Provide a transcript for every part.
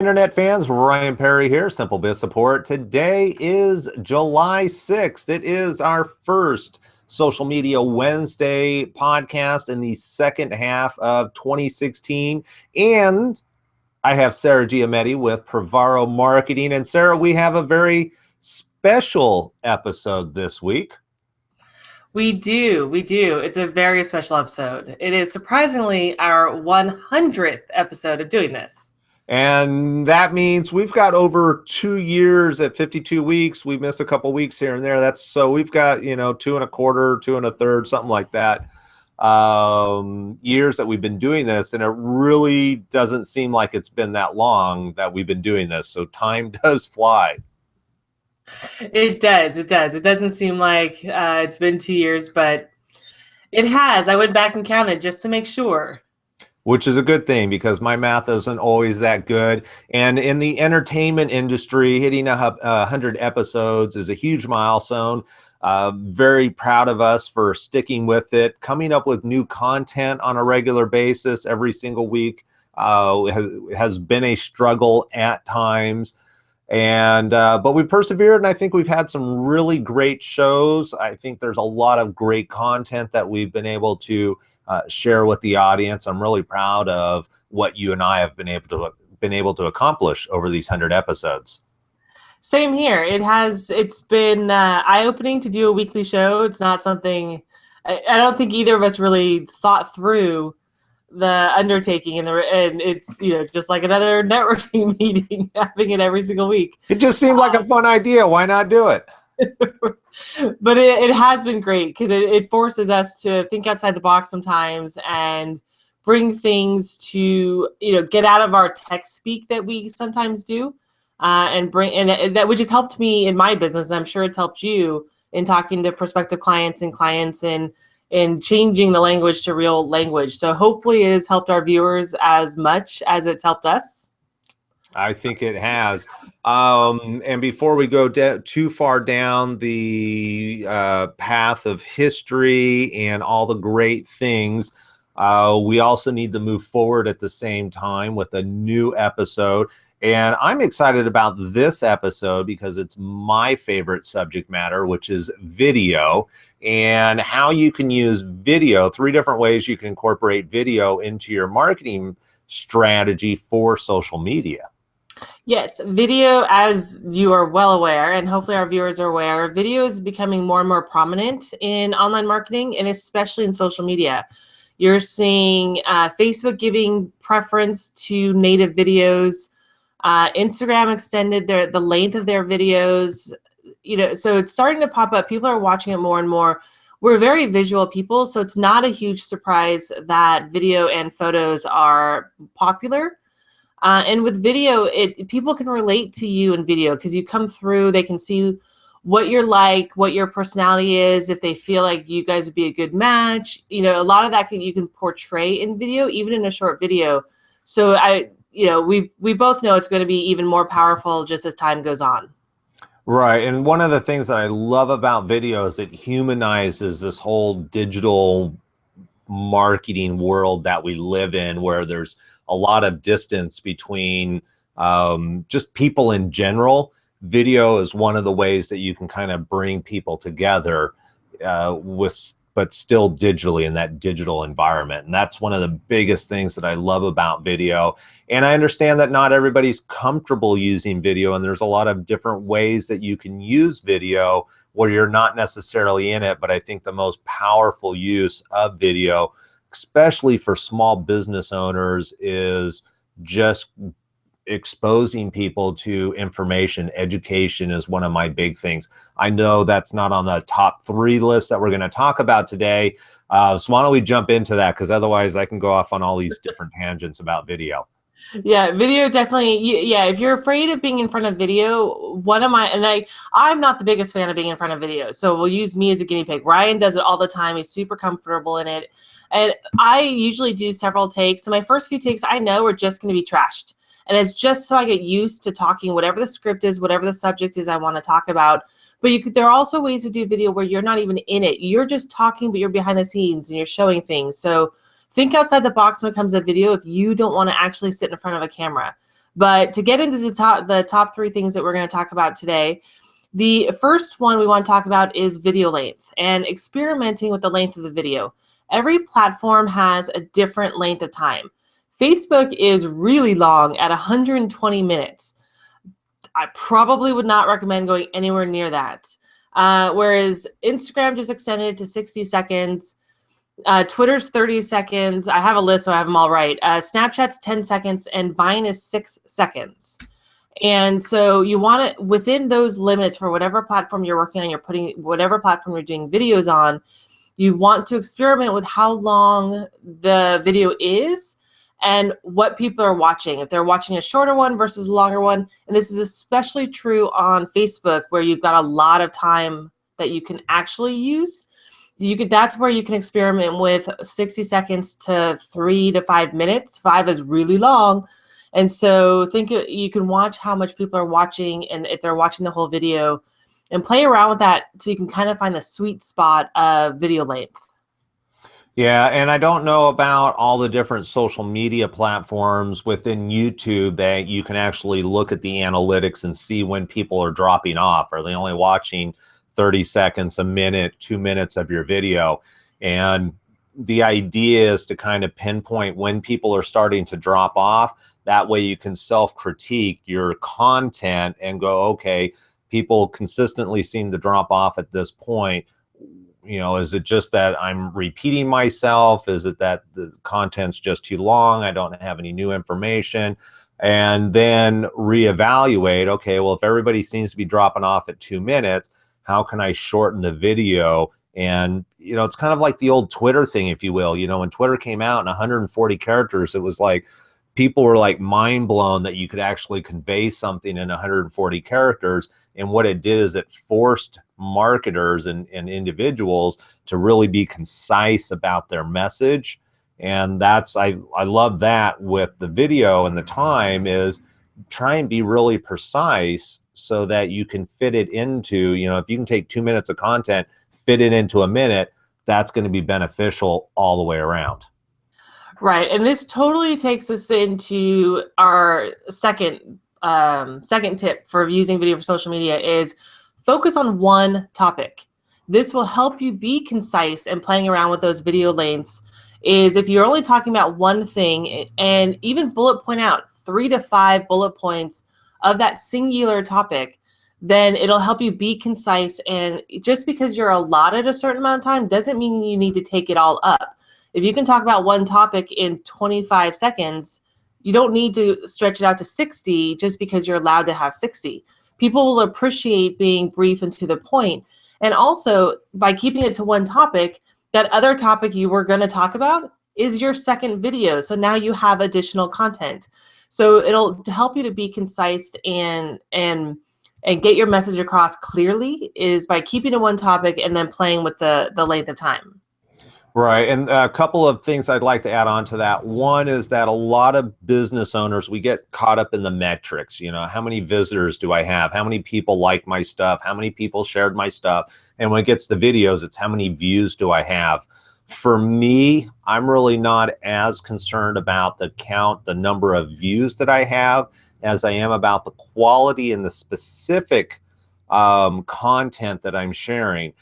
Internet fans, Ryan Perry here, Simple Biz Support. Today is July 6th. It is our first Social Media Wednesday podcast in the second half of 2016. And I have Sarah Giametti with Pravaro Marketing. And Sarah, we have a very special episode this week. We do. It's a very special episode. It is surprisingly our 100th episode of doing this. And that means we've got over 2 years at 52 weeks. We missed a couple weeks here and there. So we've got, 2.25, 2 1/3, something like that, years that we've been doing this. And it really doesn't seem like it's been that long that we've been doing this. So time does fly. It does. It doesn't seem like it's been 2 years, but it has. I went back and counted just to make sure. Which is a good thing because my math isn't always that good. And in the entertainment industry, hitting 100 episodes is a huge milestone. Very proud of us for sticking with it, coming up with new content on a regular basis every single week. Has been a struggle at times. But we persevered, and I think we've had some really great shows. I think there's a lot of great content that we've been able to share with the audience. I'm really proud of what you and I have been able to accomplish over these 100 episodes. Same here. It's been eye-opening to do a weekly show. It's not something I don't think either of us really thought through the undertaking, and it's just like another networking meeting, having it every single week. It just seemed like a fun idea. Why not do it? But it has been great because it forces us to think outside the box sometimes and bring things to get out of our tech speak that we sometimes do, and that which has helped me in my business. I'm sure it's helped you in talking to prospective clients and changing the language to real language. So hopefully it has helped our viewers as much as it's helped us. I think it has. And before we go too far down the path of history and all the great things, we also need to move forward at the same time with a new episode. And I'm excited about this episode because it's my favorite subject matter, which is video, and how you can use video. 3 different ways you can incorporate video into your marketing strategy for social media. Yes, video, as you are well aware, and hopefully our viewers are aware, video is becoming more and more prominent in online marketing, and especially in social media. You're seeing Facebook giving preference to native videos. Instagram extended the length of their videos. So it's starting to pop up. People are watching it more and more. We're very visual people, so it's not a huge surprise that video and photos are popular. And with video, people can relate to you in video because you come through, they can see what you're like, what your personality is, if they feel like you guys would be a good match. A lot of that you can portray in video, even in a short video. So we both know it's going to be even more powerful just as time goes on. Right. And one of the things that I love about video is it humanizes this whole digital marketing world that we live in, where there's a lot of distance between just people in general. Video is one of the ways that you can kind of bring people together but still digitally in that digital environment. And that's one of the biggest things that I love about video. And I understand that not everybody's comfortable using video, and there's a lot of different ways that you can use video where you're not necessarily in it. But I think the most powerful use of video, especially for small business owners, is just exposing people to information. Education is one of my big things. I know that's not on the top 3 list that we're going to talk about today. So why don't we jump into that? Because otherwise I can go off on all these different tangents about video. Yeah, video definitely. Yeah, if you're afraid of being in front of video, I'm not the biggest fan of being in front of video. So we'll use me as a guinea pig. Ryan does it all the time. He's super comfortable in it. And I usually do several takes. So my first few takes I know are just going to be trashed. And it's just so I get used to talking whatever the script is, whatever the subject is I want to talk about. But there are also ways to do video where you're not even in it. You're just talking, but you're behind the scenes and you're showing things. So think outside the box when it comes to video if you don't want to actually sit in front of a camera. But to get into the top three things that we're going to talk about today, the first one we want to talk about is video length and experimenting with the length of the video. Every platform has a different length of time. Facebook is really long at 120 minutes. I probably would not recommend going anywhere near that. Whereas Instagram just extended to 60 seconds. Twitter's 30 seconds. I have a list, so I have them all right. Snapchat's 10 seconds, and Vine is 6 seconds. And so you want it within those limits for whatever platform you're working on, whatever platform you're doing videos on, you want to experiment with how long the video is and what people are watching. If they're watching a shorter one versus a longer one, and this is especially true on Facebook where you've got a lot of time that you can actually use. That's where you can experiment with 60 seconds to 3 to 5 minutes. 5 is really long. And so you can watch how much people are watching and if they're watching the whole video and play around with that so you can kind of find the sweet spot of video length. Yeah, and I don't know about all the different social media platforms within YouTube that you can actually look at the analytics and see when people are dropping off. Are they only watching 30 seconds, a minute, 2 minutes of your video? And the idea is to kind of pinpoint when people are starting to drop off. That way you can self-critique your content and go, okay, people consistently seem to drop off at this point. You know, is it just that I'm repeating myself? Is it that the content's just too long? I don't have any new information. And then reevaluate, okay, well, if everybody seems to be dropping off at 2 minutes, how can I shorten the video? And, you know, it's kind of like the old Twitter thing, if you will. You know, when Twitter came out in 140 characters, it was like people were like mind blown that you could actually convey something in 140 characters. And what it did is it forced marketers and individuals to really be concise about their message. And that's, I love that with the video and the time is try and be really precise so that you can fit it into, you know, if you can take 2 minutes of content, fit it into a minute, that's going to be beneficial all the way around. Right. And this totally takes us into our second tip for using video for social media is focus on one topic. This will help you be concise and playing around with those video lengths is if you're only talking about one thing and even bullet point out 3 to 5 bullet points of that singular topic, then it'll help you be concise. And just because you're allotted a certain amount of time doesn't mean you need to take it all up. If you can talk about one topic in 25 seconds, you don't need to stretch it out to 60 just because you're allowed to have 60. People will appreciate being brief and to the point. And also, by keeping it to one topic, that other topic you were going to talk about is your second video. So now you have additional content. So it'll help you to be concise and get your message across clearly is by keeping to one topic and then playing with the length of time. Right. And a couple of things I'd like to add on to that. One is that a lot of business owners, we get caught up in the metrics. You know, how many visitors do I have? How many people like my stuff? How many people shared my stuff? And when it gets to videos, it's how many views do I have? For me, I'm really not as concerned about the count, the number of views that I have, as I am about the quality and the specific content that I'm sharing.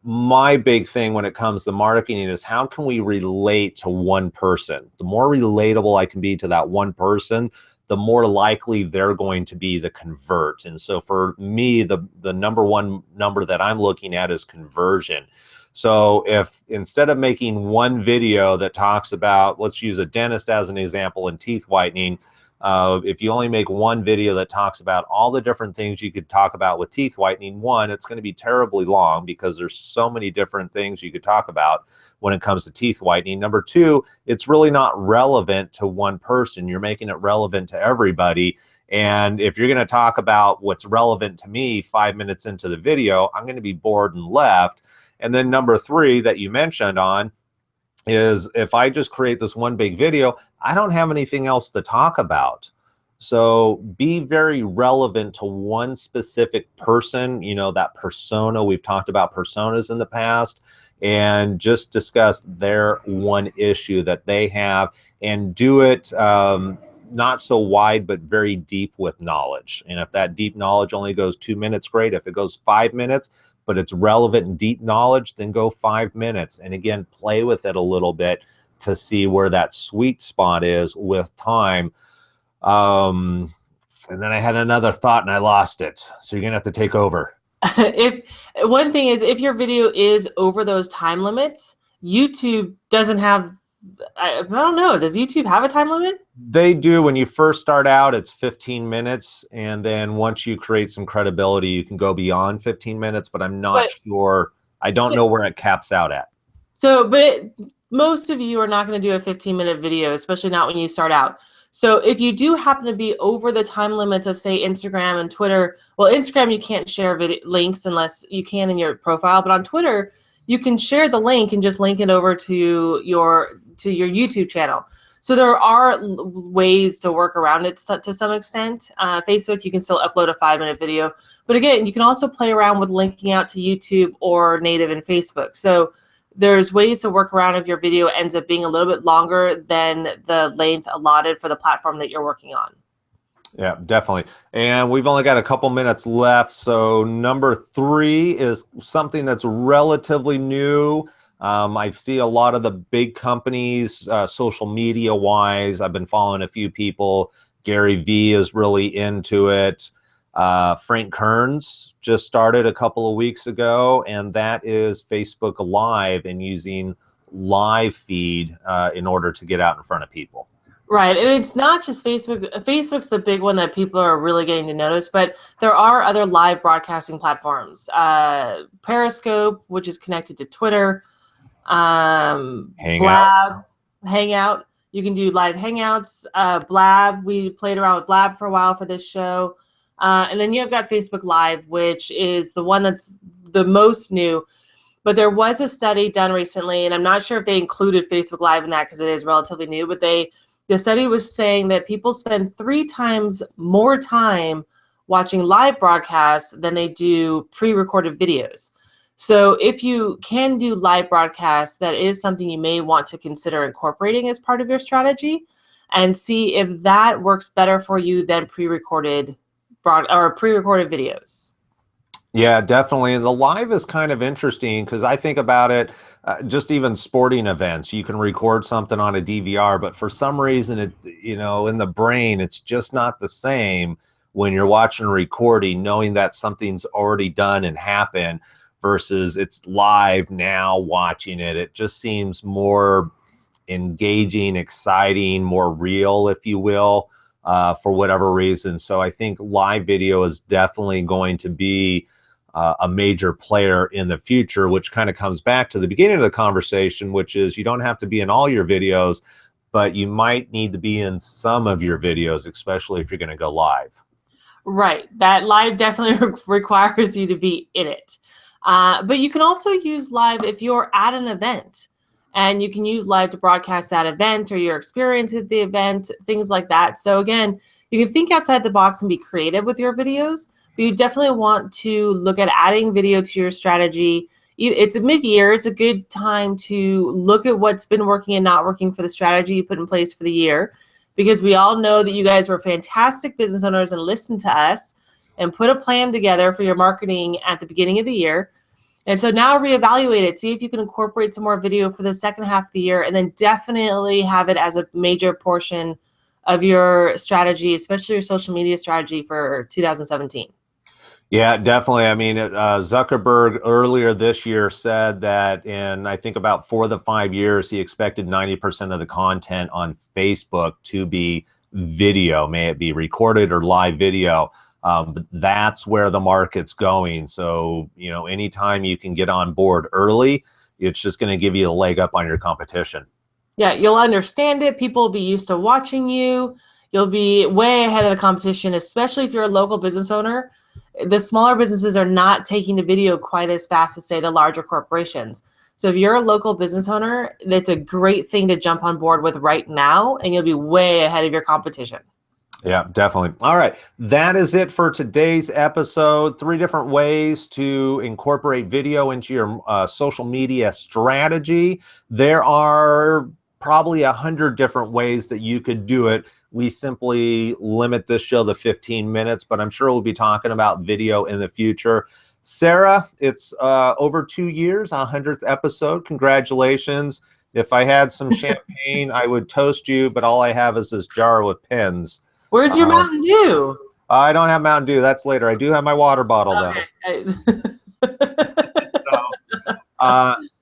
My big thing when it comes to marketing is how can we relate to one person? The more relatable I can be to that one person, the more likely they're going to be to convert. And so for me, the number one number that I'm looking at is conversion. So if instead of making one video that talks about, let's use a dentist as an example in teeth whitening, if you only make one video that talks about all the different things you could talk about with teeth whitening, one, it's going to be terribly long because there's so many different things you could talk about when it comes to teeth whitening. Number two, it's really not relevant to one person. You're making it relevant to everybody. And if you're going to talk about what's relevant to me 5 minutes into the video, I'm going to be bored and left. And then number three that you mentioned on is if I just create this one big video, I don't have anything else to talk about. So be very relevant to one specific person, you know, that persona. We've talked about personas in the past, and just discuss their one issue that they have and do it, not so wide, but very deep with knowledge. And if that deep knowledge only goes 2 minutes, great. If it goes 5 minutes, but it's relevant and deep knowledge, then go 5 minutes. And again, play with it a little bit to see where that sweet spot is with time. And then I had another thought and I lost it. So you're going to have to take over. If one thing is, if your video is over those time limits, YouTube doesn't have, I don't know, does YouTube have a time limit? They do. When you first start out, it's 15 minutes. And then once you create some credibility, you can go beyond 15 minutes, but I'm not sure. I don't know where it caps out at. So, but most of you are not going to do a 15-minute video, especially not when you start out. So if you do happen to be over the time limits of, say, Instagram and Twitter, well, Instagram, you can't share links unless you can in your profile, but on Twitter, you can share the link and just link it over to your YouTube channel. So there are ways to work around it to some extent. Facebook, you can still upload a 5-minute video. But again, you can also play around with linking out to YouTube or native in Facebook. So there's ways to work around if your video ends up being a little bit longer than the length allotted for the platform that you're working on. Yeah, definitely. And we've only got a couple minutes left. So number 3 is something that's relatively new. I see a lot of the big companies, social media wise. I've been following a few people. Gary Vee is really into it. Frank Kearns just started a couple of weeks ago, and that is Facebook Live and using live feed in order to get out in front of people. Right, and it's not just Facebook. Facebook's the big one that people are really getting to notice, but there are other live broadcasting platforms. Periscope, which is connected to Twitter. Blab, Hangout. You can do live hangouts. Blab, we played around with Blab for a while for this show. And then you've got Facebook Live, which is the one that's the most new. But there was a study done recently, and I'm not sure if they included Facebook Live in that because it is relatively new, but the study was saying that people spend 3 times more time watching live broadcasts than they do pre-recorded videos. So if you can do live broadcasts, that is something you may want to consider incorporating as part of your strategy and see if that works better for you than pre-recorded videos. Yeah, definitely. And the live is kind of interesting because I think about it, just even sporting events, you can record something on a DVR, but for some reason, in the brain, it's just not the same when you're watching a recording, knowing that something's already done and happened versus it's live now watching it. It just seems more engaging, exciting, more real, if you will, for whatever reason. So I think live video is definitely going to be a major player in the future, which kind of comes back to the beginning of the conversation, which is you don't have to be in all your videos, but you might need to be in some of your videos, especially if you're going to go live. Right. That live definitely requires you to be in it. But you can also use live if you're at an event, and you can use live to broadcast that event or your experience at the event, things like that. So again, you can think outside the box and be creative with your videos, but you definitely want to look at adding video to your strategy. It's a mid-year. It's a good time to look at what's been working and not working for the strategy you put in place for the year, because we all know that you guys were fantastic business owners and listened to us and put a plan together for your marketing at the beginning of the year. And so now reevaluate it, see if you can incorporate some more video for the second half of the year, and then definitely have it as a major portion of your strategy, especially your social media strategy for 2017. Yeah, definitely. I mean, Zuckerberg earlier this year said that in, I think, about 4 to 5 years, he expected 90% of the content on Facebook to be video, may it be recorded or live video. But that's where the market's going. So, anytime you can get on board early, it's just going to give you a leg up on your competition. Yeah, you'll understand it. People will be used to watching you. You'll be way ahead of the competition, especially if you're a local business owner. The smaller businesses are not taking the video quite as fast as, say, the larger corporations. So if you're a local business owner, that's a great thing to jump on board with right now, and you'll be way ahead of your competition. Yeah, definitely. All right. That is it for today's episode. 3 different ways to incorporate video into your social media strategy. There are probably 100 different ways that you could do it. We simply limit this show to 15 minutes, but I'm sure we'll be talking about video in the future. Sarah, it's over 2 years, 100th episode. Congratulations. If I had some champagne, I would toast you, but all I have is this jar with pins. Where's your Mountain Dew? I don't have Mountain Dew. That's later. I do have my water bottle, Okay. though.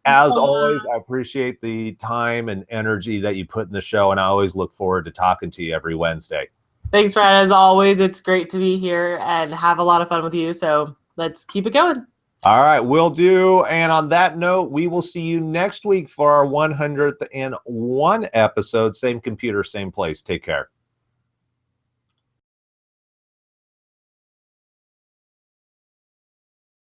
As always, I appreciate the time and energy that you put in the show, and I always look forward to talking to you every Wednesday. Thanks, Ryan. As always, it's great to be here and have a lot of fun with you. So let's keep it going. All right, will do. And on that note, we will see you next week for our 101st episode. Same computer, same place. Take care.